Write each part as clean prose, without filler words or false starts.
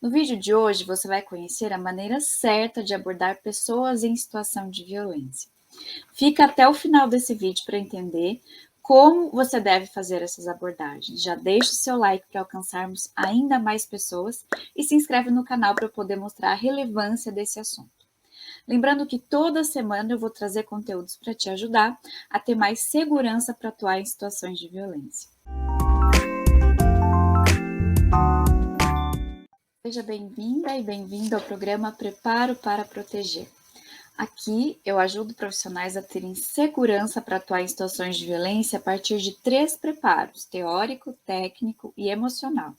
No vídeo de hoje, você vai conhecer a maneira certa de abordar pessoas em situação de violência. Fica até o final desse vídeo para entender como você deve fazer essas abordagens. Já deixe o seu like para alcançarmos ainda mais pessoas e se inscreve no canal para eu poder mostrar a relevância desse assunto. Lembrando que toda semana eu vou trazer conteúdos para te ajudar a ter mais segurança para atuar em situações de violência. Seja bem-vinda e bem-vindo ao programa Preparo para Proteger. Aqui eu ajudo profissionais a terem segurança para atuar em situações de violência a partir de 3 preparos: teórico, técnico e emocional.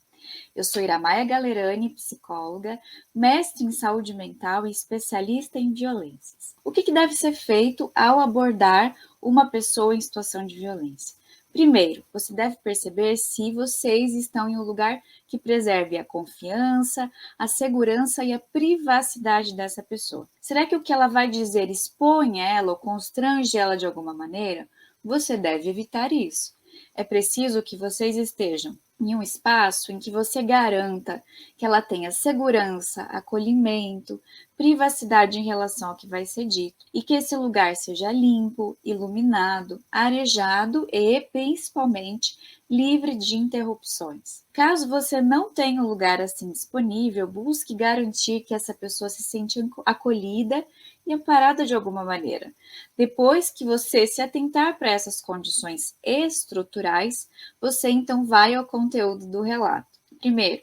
Eu sou Iramaia Galerani, psicóloga, mestre em saúde mental e especialista em violências. O que deve ser feito ao abordar uma pessoa em situação de violência? Primeiro, você deve perceber se vocês estão em um lugar que preserve a confiança, a segurança e a privacidade dessa pessoa. Será que o que ela vai dizer expõe ela ou constrange ela de alguma maneira? Você deve evitar isso. É preciso que vocês estejam em um espaço em que você garanta que ela tenha segurança, acolhimento, privacidade em relação ao que vai ser dito e que esse lugar seja limpo, iluminado, arejado e, principalmente, livre de interrupções. Caso você não tenha um lugar assim disponível, busque garantir que essa pessoa se sente acolhida e amparada de alguma maneira. Depois que você se atentar para essas condições estruturais, você então vai ao conteúdo do relato. Primeiro,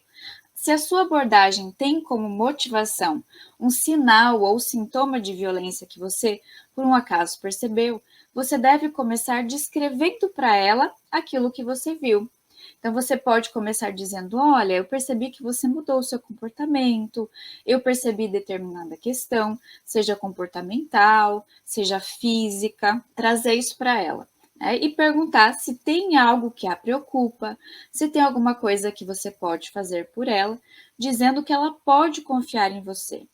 se a sua abordagem tem como motivação um sinal ou sintoma de violência que você, por um acaso, percebeu, você deve começar descrevendo para ela aquilo que você viu. Então, você pode começar dizendo: olha, eu percebi que você mudou o seu comportamento, eu percebi determinada questão, seja comportamental, seja física, trazer isso para ela. E perguntar se tem algo que a preocupa, se tem alguma coisa que você pode fazer por ela, dizendo que ela pode confiar em você.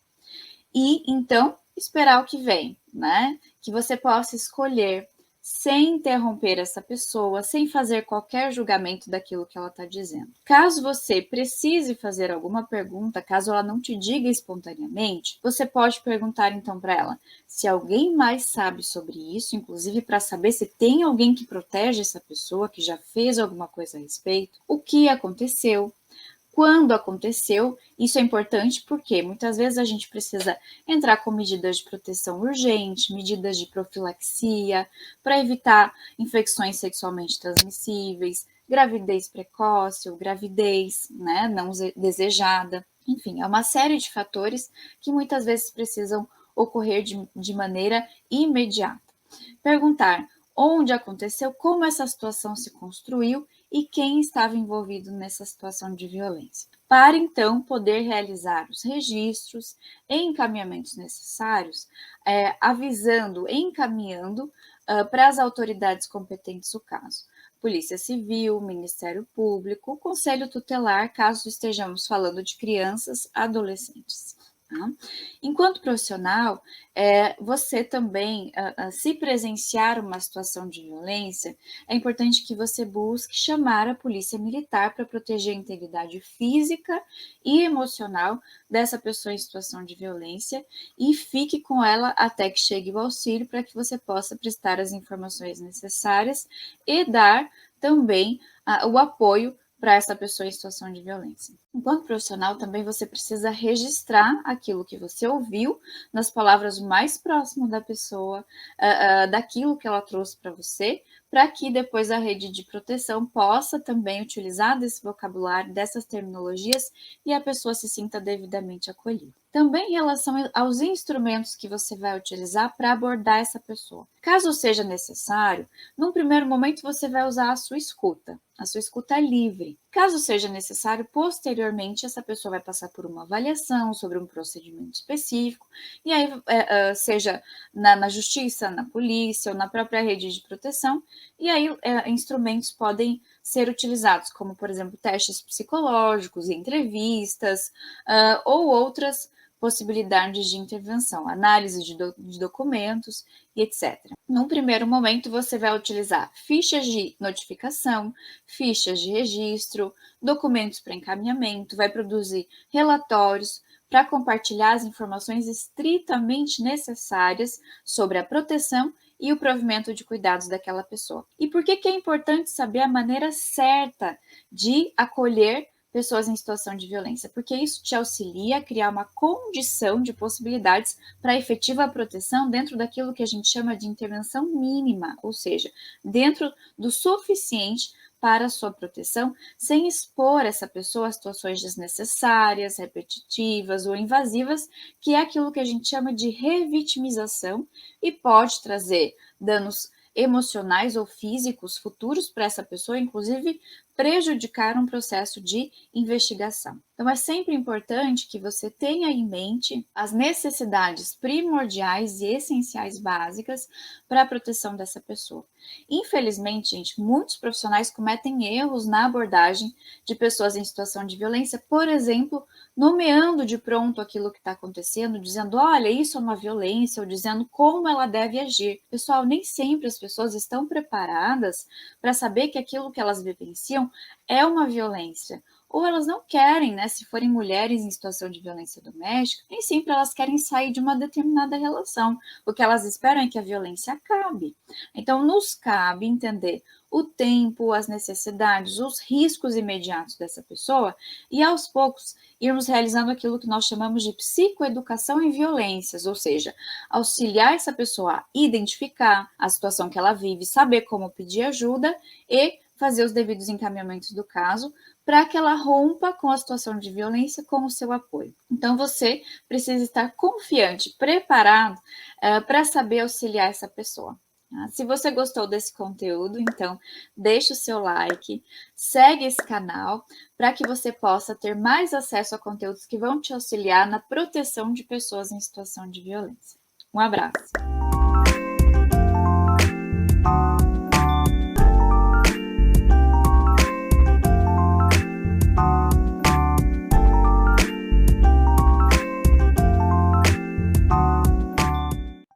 E então esperar o que vem, né? Que você possa escolher sem interromper essa pessoa, sem fazer qualquer julgamento daquilo que ela está dizendo. Caso você precise fazer alguma pergunta, caso ela não te diga espontaneamente, você pode perguntar então para ela se alguém mais sabe sobre isso, inclusive para saber se tem alguém que protege essa pessoa, que já fez alguma coisa a respeito, o que aconteceu, quando aconteceu. Isso é importante porque muitas vezes a gente precisa entrar com medidas de proteção urgente, medidas de profilaxia, para evitar infecções sexualmente transmissíveis, gravidez precoce ou gravidez, né, não desejada. Enfim, é uma série de fatores que muitas vezes precisam ocorrer de maneira imediata. Perguntar onde aconteceu, como essa situação se construiu e quem estava envolvido nessa situação de violência. Para então poder realizar os registros e encaminhamentos necessários, avisando, encaminhando para as autoridades competentes o caso. Polícia Civil, Ministério Público, Conselho Tutelar, caso estejamos falando de crianças, adolescentes. Tá? Enquanto profissional, você também, se presenciar uma situação de violência, é importante que você busque chamar a polícia militar para proteger a integridade física e emocional dessa pessoa em situação de violência e fique com ela até que chegue o auxílio para que você possa prestar as informações necessárias e dar também o apoio para essa pessoa em situação de violência. Enquanto profissional, também você precisa registrar aquilo que você ouviu nas palavras mais próximas da pessoa, daquilo que ela trouxe para você, para que depois a rede de proteção possa também utilizar desse vocabulário, dessas terminologias, e a pessoa se sinta devidamente acolhida. Também em relação aos instrumentos que você vai utilizar para abordar essa pessoa. Caso seja necessário, num primeiro momento você vai usar a sua escuta livre. Caso seja necessário, posteriormente essa pessoa vai passar por uma avaliação sobre um procedimento específico, e aí seja na justiça, na polícia ou na própria rede de proteção, e aí instrumentos podem ser utilizados, como por exemplo testes psicológicos, entrevistas ou outras possibilidades de intervenção, análise de documentos e etc. Num primeiro momento, você vai utilizar fichas de notificação, fichas de registro, documentos para encaminhamento, vai produzir relatórios para compartilhar as informações estritamente necessárias sobre a proteção e o provimento de cuidados daquela pessoa. E por que é importante saber a maneira certa de acolher pessoas em situação de violência? Porque isso te auxilia a criar uma condição de possibilidades para efetiva proteção dentro daquilo que a gente chama de intervenção mínima, ou seja, dentro do suficiente para a sua proteção, sem expor essa pessoa a situações desnecessárias, repetitivas ou invasivas, que é aquilo que a gente chama de revitimização e pode trazer danos emocionais ou físicos futuros para essa pessoa, inclusive prejudicar um processo de investigação. Então, é sempre importante que você tenha em mente as necessidades primordiais e essenciais básicas para a proteção dessa pessoa. Infelizmente, gente, muitos profissionais cometem erros na abordagem de pessoas em situação de violência, por exemplo, nomeando de pronto aquilo que está acontecendo, dizendo, olha, isso é uma violência, ou dizendo como ela deve agir. Pessoal, nem sempre as pessoas estão preparadas para saber que aquilo que elas vivenciam é uma violência. Ou elas não querem, né? Se forem mulheres em situação de violência doméstica, nem sempre elas querem sair de uma determinada relação. O que elas esperam é que a violência acabe. Então, nos cabe entender o tempo, as necessidades, os riscos imediatos dessa pessoa e, aos poucos, irmos realizando aquilo que nós chamamos de psicoeducação em violências, ou seja, auxiliar essa pessoa a identificar a situação que ela vive, saber como pedir ajuda e fazer os devidos encaminhamentos do caso para que ela rompa com a situação de violência com o seu apoio. Então, você precisa estar confiante, preparado para saber auxiliar essa pessoa. Se você gostou desse conteúdo, então deixa o seu like, segue esse canal para que você possa ter mais acesso a conteúdos que vão te auxiliar na proteção de pessoas em situação de violência. Um abraço!